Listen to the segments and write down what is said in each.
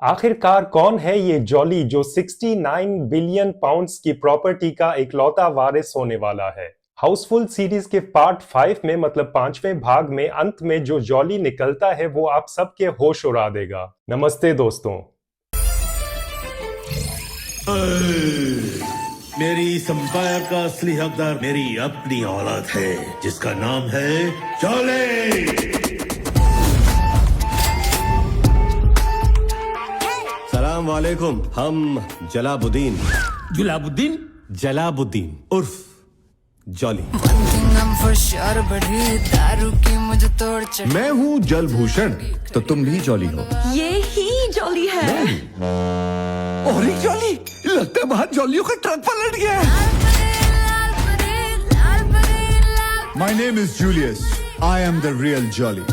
आखिरकार कौन है ये जॉली जो 69 बिलियन पाउंड्स की प्रॉपर्टी का इकलौता वारिस होने वाला है। हाउसफुल सीरीज के पार्ट 5 में मतलब 5वें भाग में अंत में जो जॉली निकलता है वो आप सबके होश उड़ा देगा। नमस्ते दोस्तों। मेरी इस अंपायर का असली हकदार मेरी अपनी औलाद है जिसका नाम है जॉली। सलाम वालेकुम। हम जलाबुद्दीन उर्फ जॉली। मैं हूँ जलभूषण, तो तुम भी जॉली हो। ये ही जॉली है। और एक जॉली, लगता है बाहर जॉलियों का ट्रक पलट गया। My name is Julius. I am the real Jolly.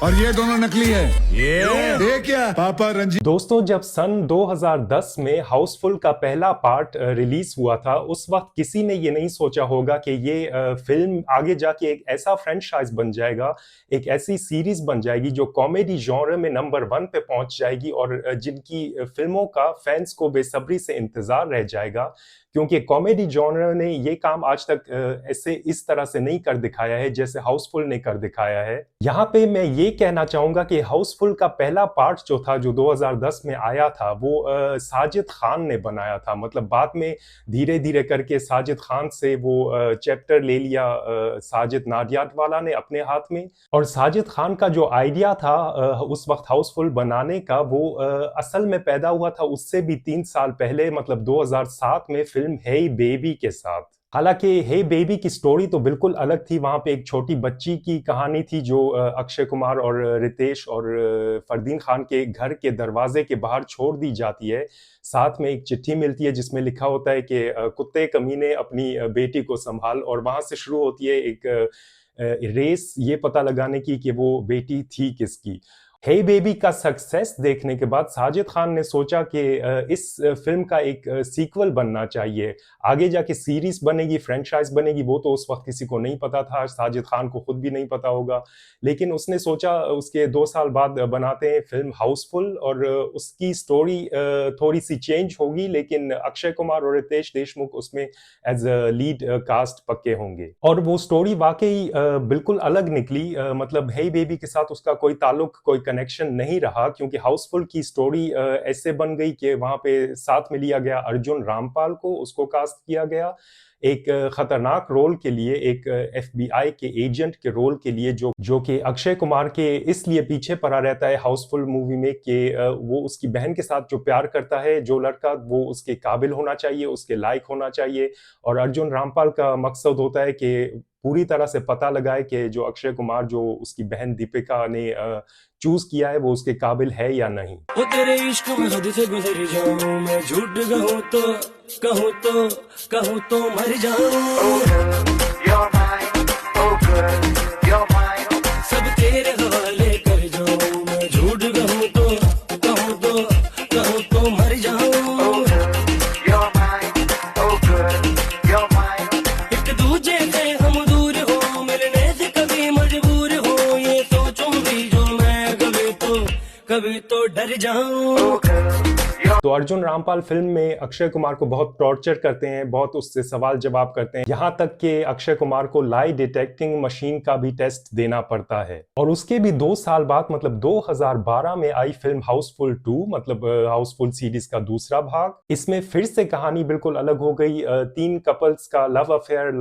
और ये दोनों नकली है। ये क्या? पापा रंजीत। दोस्तों, जब सन 2010 में हाउसफुल का पहला पार्ट रिलीज हुआ था, उस वक्त किसी ने ये नहीं सोचा होगा कि ये फिल्म आगे जाके एक ऐसा फ्रेंचाइज बन जाएगा, एक ऐसी सीरीज बन जाएगी जो कॉमेडी जॉनर में नंबर 1 पे पहुंच जाएगी और जिनकी फिल्मों का फैंस को बेसब्री से इंतजार रह जाएगा, क्योंकि कॉमेडी जॉनर ने ये काम आज तक ऐसे इस तरह से नहीं कर दिखाया है जैसे हाउसफुल ने कर दिखाया है। यहाँ पे मैं ये कहना चाहूंगा कि हाउसफुल का पहला पार्ट जो था, जो 2010 में आया था, वो साजिद खान ने बनाया था। मतलब बाद में धीरे धीरे करके साजिद खान से वो चैप्टर ले लिया साजिद नाडियाडवाला ने अपने हाथ में। और साजिद खान का जो आइडिया था उस वक्त हाउसफुल बनाने का, वो असल में पैदा हुआ था उससे भी 3 साल पहले, मतलब 2007 में फिल्म हे बेबी के साथ। हालांकि हे बेबी की स्टोरी तो बिल्कुल अलग थी। वहां पे एक छोटी बच्ची की कहानी थी जो अक्षय कुमार और रितेश और फरदीन खान के घर के दरवाजे के बाहर छोड़ दी जाती है। साथ में एक चिट्ठी मिलती है जिसमें लिखा होता है कि कुत्ते कमीने अपनी बेटी को संभाल, और वहां से शुरू होती है एक रेस ये पता लगाने की कि वो बेटी थी किसकी। हे बेबी का सक्सेस देखने के बाद साजिद खान ने सोचा कि इस फिल्म का एक सीक्वल बनना चाहिए, आगे जाके सीरीज बनेगी, फ्रेंचाइज बनेगी, वो तो उस वक्त किसी को नहीं पता था, साजिद खान को खुद भी नहीं पता होगा। लेकिन उसने सोचा उसके 2 साल बाद बनाते हैं फिल्म हाउसफुल, और उसकी स्टोरी थोड़ी सी चेंज होगी, लेकिन अक्षय कुमार और रितेश देशमुख उसमें एज अ लीड कास्ट पक्के होंगे। और वो स्टोरी वाकई बिल्कुल अलग निकली। मतलब हे बेबी के साथ उसका कोई ताल्लुक, कोई कनेक्शन नहीं रहा, क्योंकि हाउसफुल की स्टोरी ऐसे बन गई कि वहां पे साथ में लिया गया अर्जुन रामपाल को, उसको कास्ट किया गया एक खतरनाक रोल के लिए, एक FBI के एजेंट के रोल के लिए, जो कि अक्षय कुमार के इसलिए पीछे पड़ा रहता है हाउसफुल मूवी में कि वो उसकी बहन के साथ जो प्यार करता है जो लड़का, वो उसके काबिल होना चाहिए, उसके लायक होना चाहिए। और अर्जुन रामपाल का मकसद होता है कि पूरी तरह से पता लगाए कि जो अक्षय कुमार, जो उसकी बहन दीपिका ने चूज किया है, वो उसके काबिल है या नहीं। वो तेरे इश्क में हद से गुजर जाऊं, मैं झूठ कहूं तो मर जाऊं। सब तेरे हवाले कर जाऊं, मैं झूठ कहूं तो मर जाऊं। एक दूजे से हम दूर हो, मिलने से कभी मजबूर हो, ये सोचूं भी जो मैं कभी तो डर जाऊं। तो अर्जुन रामपाल फिल्म में अक्षय कुमार को बहुत टॉर्चर करते हैं, बहुत उससे सवाल जवाब करते हैं, यहाँ तक कि अक्षय कुमार को लाई डिटेक्टिंग मशीन का भी टेस्ट देना पड़ता है। और उसके भी 2 साल बाद, मतलब 2012 में आई फिल्म हाउसफुल 2, मतलब हाउसफुल सीरीज का दूसरा भाग। इसमें फिर से कहानी बिल्कुल अलग हो गई। 3 कपल्स का love affair,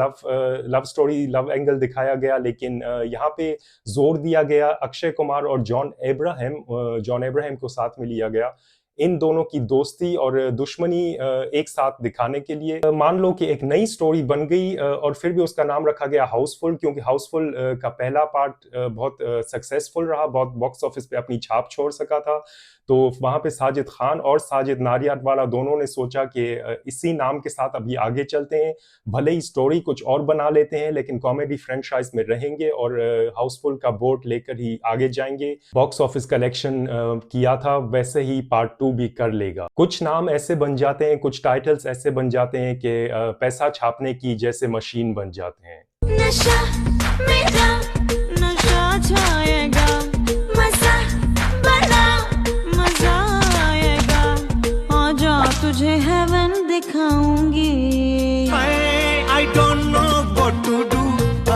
love story, love angle दिखाया गया, लेकिन यहाँ पे जोर दिया गया अक्षय कुमार और जॉन अब्राहम को साथ में लिया गया, इन दोनों की दोस्ती और दुश्मनी एक साथ दिखाने के लिए। मान लो कि एक नई स्टोरी बन गई, और फिर भी उसका नाम रखा गया हाउसफुल, क्योंकि हाउसफुल का पहला पार्ट बहुत सक्सेसफुल रहा, बहुत बॉक्स ऑफिस पे अपनी छाप छोड़ सका था। तो वहां पे साजिद खान और साजिद नाडियाडवाला दोनों ने सोचा कि इसी नाम के साथ अभी आगे चलते हैं, भले ही स्टोरी कुछ और बना लेते हैं, लेकिन कॉमेडी फ्रेंचाइज में रहेंगे और हाउसफुल का बोर्ड लेकर ही आगे जाएंगे। बॉक्स ऑफिस कलेक्शन किया था वैसे ही पार्ट 2 भी कर लेगा। कुछ नाम ऐसे बन जाते हैं, कुछ टाइटल्स ऐसे बन जाते हैं कि पैसा छापने की जैसे मशीन बन जाते हैं। नशा मेरा नशा छाएगा, मजा बना मजा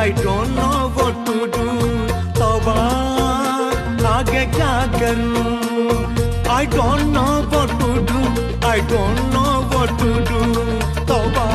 I don't know what to do. तौबा आगे क्या करूं? I don't know what to do. I don't know what to do. तौबा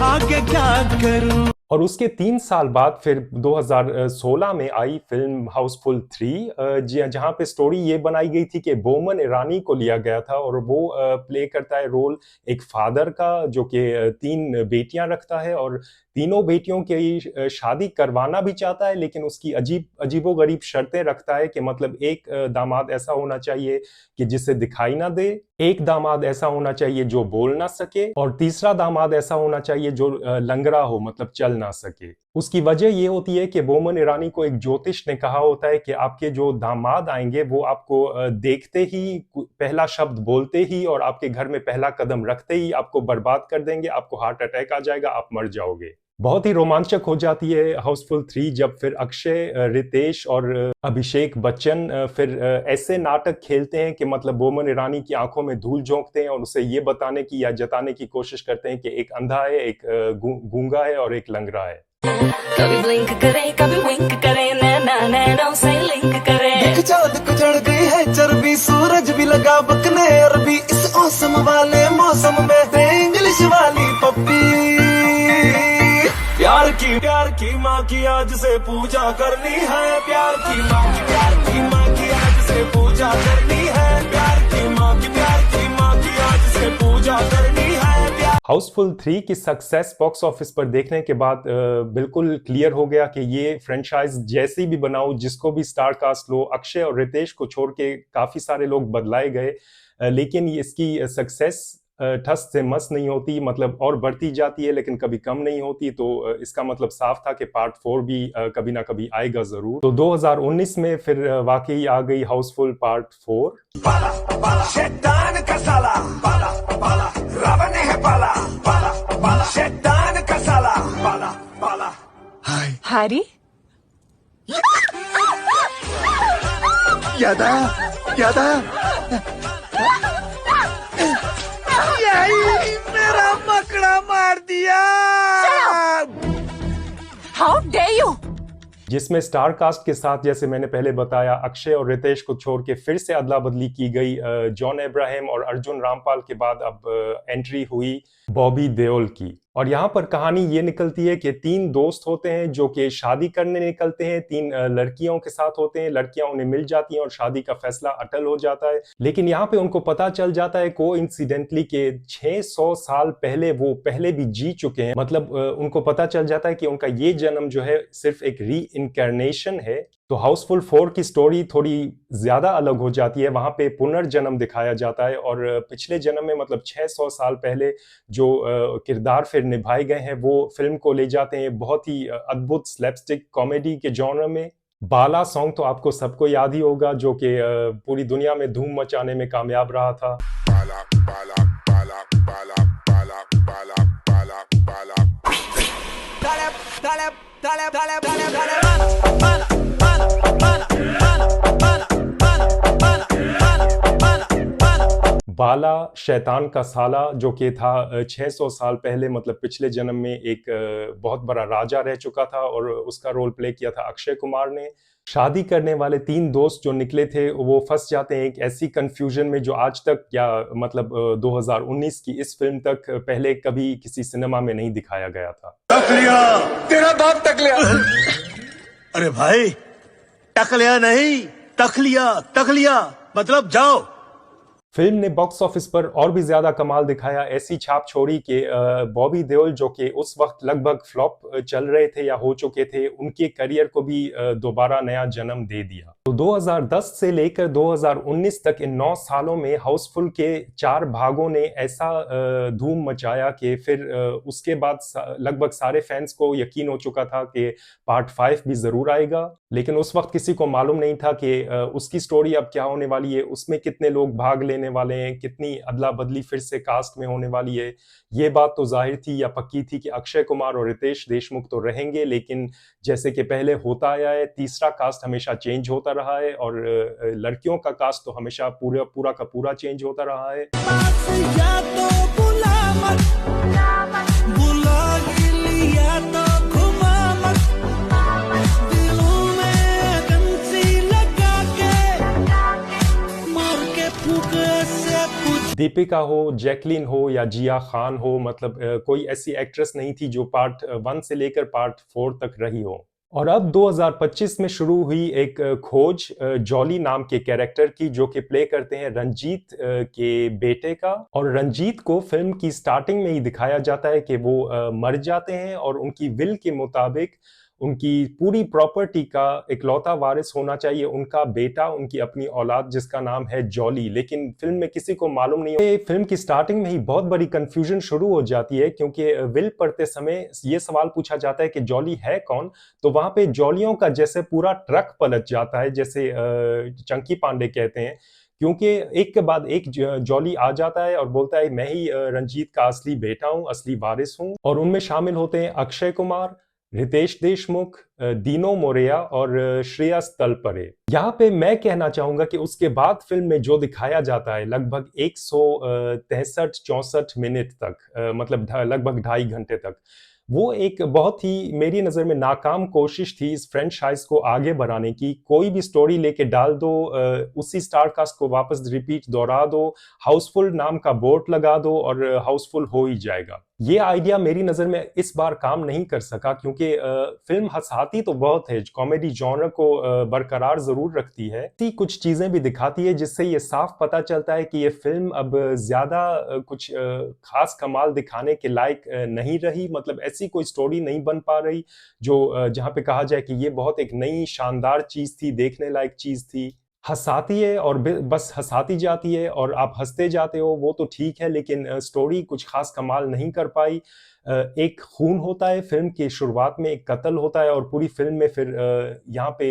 आगे क्या करूं? और उसके 3 साल बाद फिर 2016 में आई फिल्म हाउसफुल 3, जहाँ पे स्टोरी ये बनाई गई थी कि बोमन ईरानी को लिया गया था और वो प्ले करता है रोल एक फादर का जो कि 3 बेटियां रखता है और तीनों बेटियों की शादी करवाना भी चाहता है, लेकिन उसकी अजीबोगरीब शर्तें रखता है कि मतलब एक दामाद ऐसा होना चाहिए कि जिसे दिखाई ना दे, एक दामाद ऐसा होना चाहिए जो बोल ना सके और तीसरा दामाद ऐसा होना चाहिए जो लंगड़ा हो, मतलब चल ना सके। उसकी वजह ये होती है कि बोमन ईरानी को एक ज्योतिष ने कहा होता है कि आपके जो दामाद आएंगे वो आपको देखते ही, पहला शब्द बोलते ही और आपके घर में पहला कदम रखते ही आपको बर्बाद कर देंगे, आपको हार्ट अटैक आ जाएगा, आप मर जाओगे। बहुत ही रोमांचक हो जाती है हाउसफुल 3 जब फिर अक्षय, रितेश और अभिषेक बच्चन फिर ऐसे नाटक खेलते हैं कि मतलब बोमन ईरानी की आंखों में धूल झोंकते हैं और उसे ये बताने की या जताने की कोशिश करते हैं कि एक अंधा है, एक गूंगा है और एक लंगड़ा है। कभी ब्लिंक करे कभी विंक करे, नैना नैनों से लिंक करे। देख चाँद को चढ़ गई है चर्बी, सूरज भी लगा बकने अरबी। इस मौसम वाले मौसम में दे इंग्लिश वाली पप्पी। प्यार की माँ की आज से पूजा करनी है। प्यार की माँ की आज से पूजा करनी है। प्यार की माँ की आज से पूजा करनी है। हाउसफुल 3 की सक्सेस बॉक्स ऑफिस पर देखने के बाद बिल्कुल क्लियर हो गया कि ये फ्रेंचाइज जैसी भी बनाओ, जिसको भी स्टार कास्ट लो, अक्षय और रितेश को छोड़ के काफ़ी सारे लोग बदलाए गए, लेकिन इसकी सक्सेस ठस से मस नहीं होती, मतलब और बढ़ती जाती है लेकिन कभी कम नहीं होती। तो इसका मतलब साफ था कि पार्ट 4 भी कभी ना कभी आएगा ज़रूर। तो 2019 में फिर वाकई आ गई हाउसफुल पार्ट 4। पाला पाला शैतान का साला, पाला पाला रावण है, पाला पाला पाला शैतान का साला, पाला पाला। हैरी याद आया यही मेरा मकड़ा मार दिया। How dare you. जिसमें स्टार कास्ट के साथ, जैसे मैंने पहले बताया, अक्षय और रितेश को छोड़ के फिर से अदला बदली की गई। जॉन अब्राहम और अर्जुन रामपाल के बाद अब एंट्री हुई बॉबी देओल की। और यहाँ पर कहानी ये निकलती है कि 3 दोस्त होते हैं जो कि शादी करने निकलते हैं, 3 लड़कियों के साथ होते हैं, लड़कियां उन्हें मिल जाती हैं और शादी का फैसला अटल हो जाता है। लेकिन यहाँ पे उनको पता चल जाता है कोइंसिडेंटली कि 600 साल पहले वो पहले भी जी चुके हैं। मतलब उनको पता चल जाता है कि उनका ये जन्म जो है सिर्फ एक री-इनकार्नेशन है। तो हाउसफुल 4 की स्टोरी थोड़ी ज्यादा अलग हो जाती है। वहां पे पुनर्जन्म दिखाया जाता है और पिछले जन्म में, मतलब 600 साल पहले जो किरदार फिर निभाए गए हैं, वो फिल्म को ले जाते हैं बहुत ही अद्भुत स्लैपस्टिक कॉमेडी के जॉनर में। बाला सॉन्ग तो आपको सबको याद ही होगा, जो कि पूरी दुनिया में धूम मचाने में कामयाब रहा था। बाला बाला बाला बाला बाला बाला बाला बाला बाला शैतान का साला, जो कि था 600 साल पहले, मतलब पिछले जन्म में एक बहुत बड़ा राजा रह चुका था और उसका रोल प्ले किया था अक्षय कुमार ने। शादी करने वाले 3 दोस्त जो निकले थे वो फंस जाते हैं एक ऐसी कंफ्यूजन में जो आज तक, या मतलब 2019 की इस फिल्म तक पहले कभी किसी सिनेमा में नहीं दिखाया गया था। टकलिया, तेरा बाप टकलिया। अरे भाई, टकलिया नहीं, तखलिया मतलब जाओ। फिल्म ने बॉक्स ऑफिस पर और भी ज्यादा कमाल दिखाया, ऐसी छाप छोड़ी कि बॉबी देओल, जो कि उस वक्त लगभग फ्लॉप चल रहे थे या हो चुके थे, उनके करियर को भी दोबारा नया जन्म दे दिया। तो 2010 से लेकर 2019 तक इन 9 सालों में हाउसफुल के 4 भागों ने ऐसा धूम मचाया कि फिर उसके बाद लगभग सारे फैंस को यकीन हो चुका था कि पार्ट 5 भी जरूर आएगा। लेकिन उस वक्त किसी को मालूम नहीं था कि उसकी स्टोरी अब क्या होने वाली है, उसमें कितने लोग भाग लेने वाले हैं, कितनी अदला बदली फिर से कास्ट में होने वाली है। ये बात तो जाहिर थी या पक्की थी कि अक्षय कुमार और रितेश देशमुख तो रहेंगे, लेकिन जैसे कि पहले होता आया है, तीसरा कास्ट हमेशा चेंज होता रहा है और लड़कियों का कास्ट तो हमेशा पूरा का पूरा चेंज होता रहा है। फूक से पूछ दीपिका हो, जैकलीन हो या जिया खान हो, मतलब कोई ऐसी एक्ट्रेस नहीं थी जो पार्ट 1 से लेकर पार्ट 4 तक रही हो। और अब 2025 में शुरू हुई एक खोज जॉली नाम के कैरेक्टर की, जो कि प्ले करते हैं रंजीत के बेटे का। और रंजीत को फिल्म की स्टार्टिंग में ही दिखाया जाता है कि वो मर जाते हैं और उनकी विल के मुताबिक उनकी पूरी प्रॉपर्टी का इकलौता वारिस होना चाहिए उनका बेटा, उनकी अपनी औलाद, जिसका नाम है जॉली। लेकिन फिल्म में किसी को मालूम नहीं है। फिल्म की स्टार्टिंग में ही बहुत बड़ी कंफ्यूजन शुरू हो जाती है, क्योंकि विल पढ़ते समय ये सवाल पूछा जाता है कि जॉली है कौन। तो वहां पे जॉलियों का जैसे पूरा ट्रक पलट जाता है, जैसे चंकी पांडे कहते हैं, क्योंकि एक के बाद एक जॉली आ जाता है और बोलता है मैं ही रंजीत का असली बेटा हूं, असली वारिस हूं। और उनमें शामिल होते हैं अक्षय कुमार, रितेश देशमुख, दीनो मोरेया और श्रेयस तलपरे। यहाँ पे मैं कहना चाहूंगा कि उसके बाद फिल्म में जो दिखाया जाता है लगभग 163-64 मिनट तक, मतलब लगभग 2.5 घंटे तक, वो एक बहुत ही मेरी नज़र में नाकाम कोशिश थी इस फ्रेंचाइज को आगे बढ़ाने की। कोई भी स्टोरी लेके डाल दो, उसी स्टार कास्ट को वापस रिपीट दोहरा दो, हाउसफुल नाम का बोर्ड लगा दो और हाउसफुल हो ही जाएगा। ये आइडिया मेरी नज़र में इस बार काम नहीं कर सका, क्योंकि फिल्म हंसाती तो बहुत है, कॉमेडी जॉनर को बरकरार ज़रूर रखती है, कुछ चीज़ें भी दिखाती है जिससे ये साफ पता चलता है कि ये फिल्म अब ज़्यादा कुछ खास कमाल दिखाने के लायक नहीं रही। मतलब ऐसी कोई स्टोरी नहीं बन पा रही जो जहाँ पे कहा जाए कि ये बहुत एक नई शानदार चीज़ थी, देखने लायक चीज़ थी। हंसाती है और बस हंसाती जाती है और आप हंसते जाते हो, वो तो ठीक है, लेकिन स्टोरी कुछ खास कमाल नहीं कर पाई। एक खून होता है फिल्म की शुरुआत में, एक कत्ल होता है और पूरी फिल्म में फिर यहाँ पे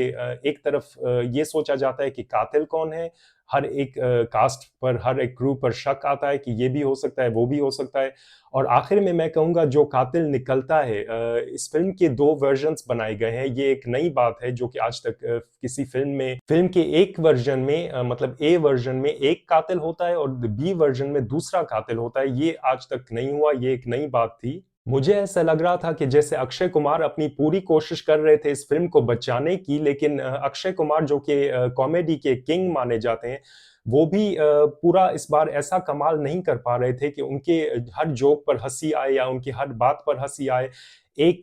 एक तरफ ये सोचा जाता है कि कातिल कौन है। हर एक कास्ट पर, हर एक क्रू पर शक आता है कि ये भी हो सकता है, वो भी हो सकता है। और आखिर में मैं कहूँगा जो कातिल निकलता है, इस फिल्म के 2 वर्जन्स बनाए गए हैं। ये एक नई बात है जो कि आज तक किसी फिल्म के एक वर्जन में, मतलब ए वर्जन में एक कातिल होता है और बी वर्जन में दूसरा कातिल होता है। ये आज तक नहीं हुआ, ये एक नई बात थी। मुझे ऐसा लग रहा था कि जैसे अक्षय कुमार अपनी पूरी कोशिश कर रहे थे इस फिल्म को बचाने की, लेकिन अक्षय कुमार जो कि कॉमेडी के किंग माने जाते हैं, वो भी पूरा इस बार ऐसा कमाल नहीं कर पा रहे थे कि उनके हर जोक पर हंसी आए या उनकी हर बात पर हंसी आए। एक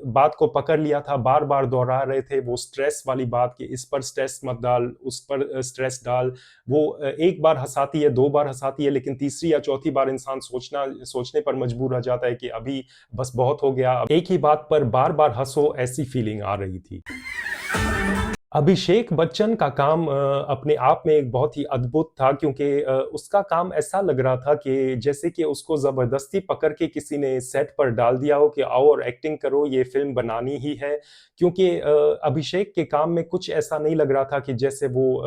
बात को पकड़ लिया था, बार बार दोहरा रहे थे वो स्ट्रेस वाली बात कि इस पर स्ट्रेस मत डाल, उस पर स्ट्रेस डाल। वो एक बार हंसाती है, 2 बार हंसाती है, लेकिन तीसरी या चौथी बार इंसान सोचने पर मजबूर हो जाता है कि अभी बस बहुत हो गया, एक ही बात पर बार बार हंसो, ऐसी फीलिंग आ रही थी। अभिषेक बच्चन का काम अपने आप में एक बहुत ही अद्भुत था, क्योंकि उसका काम ऐसा लग रहा था कि जैसे कि उसको ज़बरदस्ती पकड़ के किसी ने सेट पर डाल दिया हो कि आओ और एक्टिंग करो, ये फिल्म बनानी ही है। क्योंकि अभिषेक के काम में कुछ ऐसा नहीं लग रहा था कि जैसे वो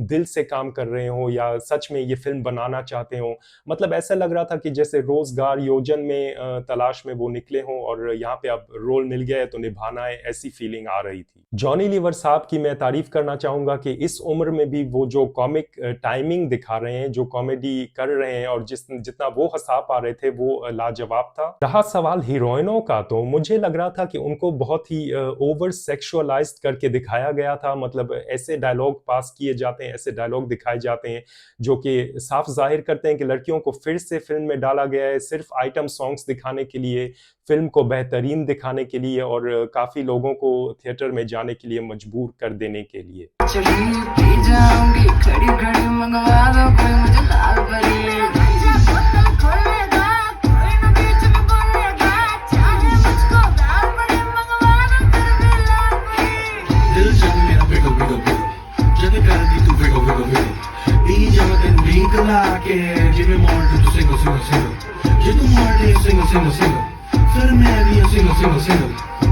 दिल से काम कर रहे हो या सच में ये फिल्म बनाना चाहते हो। मतलब ऐसा लग रहा था कि जैसे रोजगार योजन में तलाश में वो निकले हों और यहाँ पे अब रोल मिल गया है तो निभाना है, ऐसी फीलिंग आ रही थी। जॉनी लीवर साहब की मैं तारीफ करना चाहूंगा कि इस उम्र में भी वो जो कॉमिक टाइमिंग दिखा रहे हैं, जो कॉमेडी कर रहे हैं और जितना वो हंसा पा रहे थे वो लाजवाब था। रहा सवाल हीरोइनों का, तो मुझे लग रहा था कि उनको बहुत ही ओवर सेक्सुअलाइज्ड करके दिखाया गया था। मतलब ऐसे डायलॉग पास किए जाते हैं, ऐसे डायलॉग दिखाए जाते हैं जो कि साफ जाहिर करते हैं कि लड़कियों को फिर से फिल्म में डाला गया है सिर्फ आइटम सॉन्ग्स दिखाने के लिए, फिल्म को बेहतरीन दिखाने के लिए और काफी लोगों को थिएटर में जाने के लिए मजबूर कर देने के लिए। दिल जब मेरा पिघल पिघल पिघल जब कर दी तू पिघल पिघल पिघल दी जब तेन निकला के जिਵੇਂ ਮੋੜ ਤੂੰ ਸਿੰਗਲ ਸਿੰਗਲ ਸਿੰਗਲ ਜੇ ਤੂੰ ਮੋੜ ਦੇ ਸਿੰਗਲ ਸਿੰਗਲ ਸਿੰਗਲ ਫਿਰ ਮੈਂ ਵੀ ਸਿੰਗਲ ਸਿੰਗਲ ਸਿੰਗਲ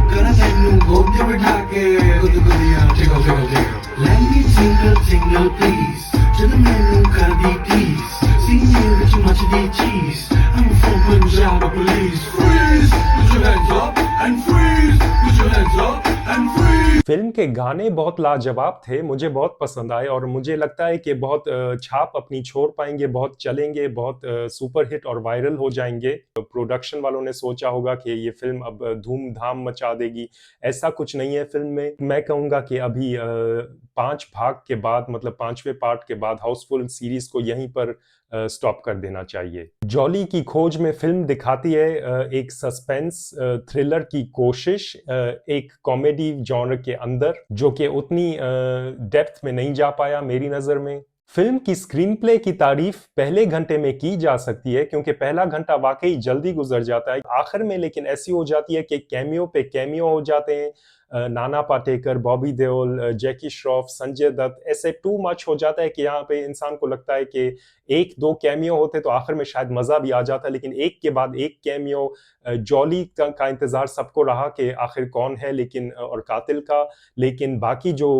ਕਰਾਂ ਤੈਨੂੰ ਗੋਦ ਤੇ ਬਿਠਾ ਕੇ ਗੁੱਦ ਗੁੱਦੀਆਂ ਟਿਕਲ ਟਿਕਲ ਟਿਕਲ ਲੈ ਮੀ ਸਿੰਗਲ ਸਿੰਗਲ ਪਲੀਜ਼ ਜਦ ਮੈਨੂੰ ਕਰਦੀ ਪਲੀਜ਼ ਸੀਨੇ ਵਿੱਚ ਮੱਚਦੀ ਚੀਜ਼ I'm from Punjab police freeze put your hands up and freeze put your hands up and freeze film के गाने बहुत लाजवाब थे, मुझे बहुत पसंद आए और मुझे लगता है कि बहुत छाप अपनी छोड़ पाएंगे, बहुत चलेंगे, बहुत सुपर हिट और वायरल हो जाएंगे। प्रोडक्शन वालों ने सोचा होगा कि ये फिल्म अब धूम-धाम मचा देगी, ऐसा कुछ नहीं है फिल्म में। मैं कहूँगा कि अभी 5 भाग के बाद मतलब 5वें पार्ट के बाद हाउसफुल सीरीज़ को यहीं पर स्टॉप कर देना चाहिए। जॉली की खोज में फिल्म दिखाती है एक सस्पेंस थ्रिलर की कोशिश एक कॉमेडी जॉनर के अंदर, जो कि उतनी डेप्थ में नहीं जा पाया मेरी नज़र में। फिल्म की स्क्रीन प्ले की तारीफ पहले घंटे में की जा सकती है क्योंकि पहला घंटा वाकई जल्दी गुजर जाता है। आखिर में लेकिन ऐसी हो जाती है कि कैमियो पे कैमियो हो जाते हैं। नाना पाटेकर, बॉबी देओल, जैकी श्रॉफ, संजय दत्त, ऐसे टू मच हो जाता है कि यहाँ पे इंसान को लगता है कि 1-2 कैमियो होते तो आखिर में शायद मजा भी आ जाता, लेकिन एक के बाद एक कैमियो। जॉली का इंतजार सबको रहा कि आखिर कौन है, लेकिन और कातिल का, लेकिन बाकी जो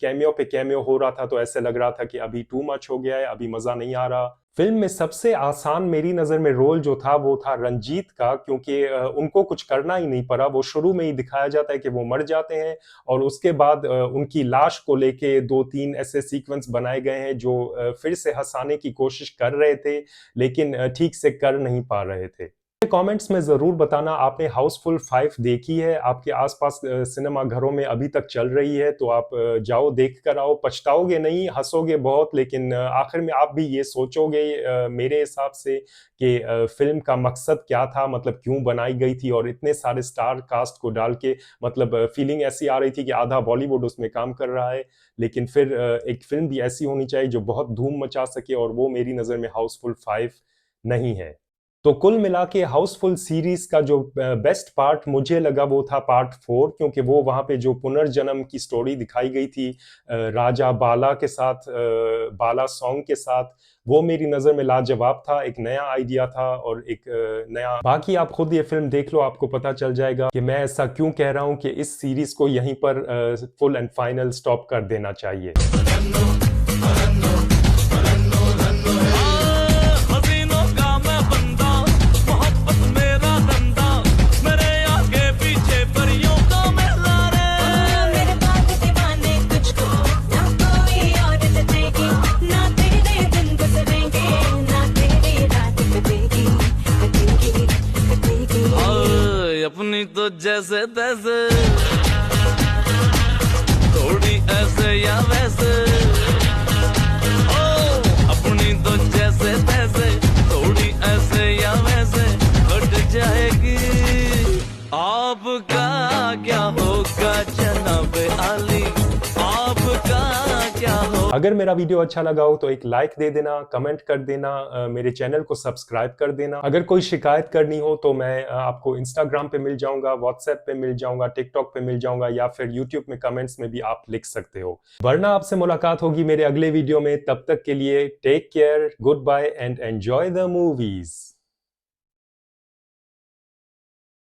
कैमियो पे कैमियो हो रहा था तो ऐसे लग रहा था कि अभी टू मच हो गया है, अभी मजा नहीं आ रहा। फिल्म में सबसे आसान मेरी नज़र में रोल जो था वो था रंजीत का, क्योंकि उनको कुछ करना ही नहीं पड़ा। वो शुरू में ही दिखाया जाता है कि वो मर जाते हैं और उसके बाद उनकी लाश को लेके 2-3 ऐसे सीक्वेंस बनाए गए हैं जो फिर से हंसाने की कोशिश कर रहे थे, लेकिन ठीक से कर नहीं पा रहे थे। कमेंट्स में ज़रूर बताना आपने हाउसफुल 5 देखी है, आपके आसपास सिनेमा घरों में अभी तक चल रही है तो आप जाओ देख कर आओ, पछताओगे नहीं, हंसोगे बहुत, लेकिन आखिर में आप भी ये सोचोगे मेरे हिसाब से कि फिल्म का मकसद क्या था, मतलब क्यों बनाई गई थी और इतने सारे स्टार कास्ट को डाल के, मतलब फीलिंग ऐसी आ रही थी कि आधा बॉलीवुड उसमें काम कर रहा है। लेकिन फिर एक फिल्म भी ऐसी होनी चाहिए जो बहुत धूम मचा सके और वो मेरी नज़र में हाउसफुल 5 नहीं है। तो कुल मिला के हाउसफुल सीरीज का जो बेस्ट पार्ट मुझे लगा वो था पार्ट 4, क्योंकि वो वहाँ पे जो पुनर्जन्म की स्टोरी दिखाई गई थी राजा बाला के साथ, बाला सॉन्ग के साथ, वो मेरी नज़र में लाजवाब था, एक नया आइडिया था और एक नया। बाकी आप खुद ये फिल्म देख लो, आपको पता चल जाएगा कि मैं ऐसा क्यों कह रहा हूँ कि इस सीरीज को यहीं पर फुल एंड फाइनल स्टॉप कर देना चाहिए। हसीनों का मैं बंदा, मोहब्बत मेरा धंधा, मेरे आगे पीछे परियों का मेला रे। मेरे बात दीवाने तुझको ना कोई और जचेगी, ना तेरे दिन गुजरेंगे, ना तेरी रात कटेगी, कटेगी, कटेगी। अपनी तो जैसे तैसे, थोड़ी ऐसे या वैसे, अपनी तो जैसे तैसे, थोड़ी ऐसे या वैसे कट जाएगी। आपका क्या होगा जनाब आली, आपका क्या हो। अगर मेरा वीडियो अच्छा लगा हो तो एक लाइक दे देना, कमेंट कर देना, मेरे चैनल को सब्सक्राइब कर देना। अगर कोई शिकायत करनी हो तो मैं आपको इंस्टाग्राम पे मिल जाऊंगा, व्हाट्सएप पे मिल जाऊंगा, टिकटॉक पे मिल जाऊंगा, या फिर यूट्यूब में कमेंट्स में भी आप लिख सकते हो। वरना आपसे मुलाकात होगी मेरे अगले वीडियो में। तब तक के लिए take care, good bye and enjoy the movies.